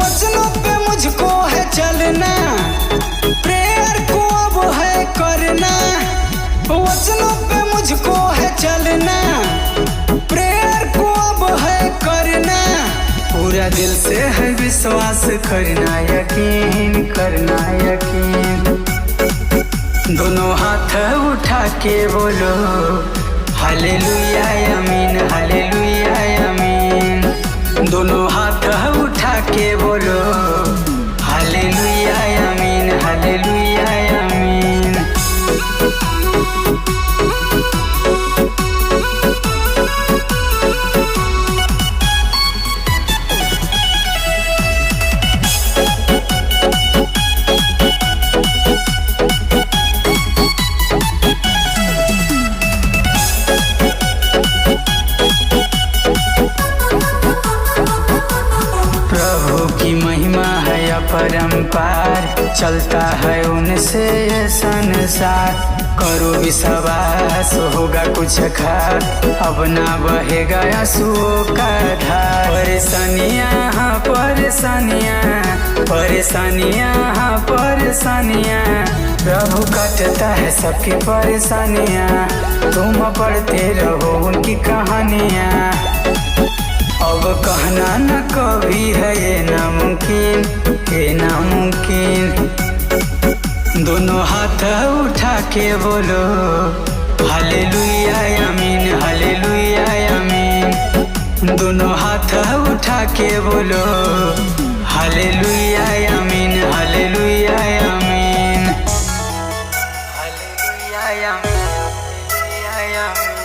वचनों पे मुझको है चलना, प्रेयर को अब है करना। वचनों पे मुझको है चलना, प्रेयर को अब है करना। पूरा दिल से है विश्वास करना, यकीन करना यकीन। दोनों हाथ उठा के बोलो हालेलुया आमीन, हालेलुया आमीन। दोनों हाथ उठा के बोलो हालेलुया आमीन, हालेलुया आमीन। प्रभु की महिमा है अपरंपार, चलता है उनसे ये संसार। करो विश्वास होगा कुछ खास, अब ना बहेगा आंसुओं का धार। परेशानियाँ हाँ परेशानियाँ, परेशानियाँ हाँ परेशानियाँ। प्रभु काटता है सबकी परेशानियाँ, तुम पढ़ते रहो उनकी कहानियाँ। अब कहना न कभी है ये नामुमकिन, ये नामुमकिन। दोनों हाथ उठा के बोलो हालेलुया आमीन, हालेलुया आमीन। दोनों हाथ उठा के बोलो हालेलुया आमीन, हालेलुया आमीन, हालेलुया आमीन, हालेलुया आमीन।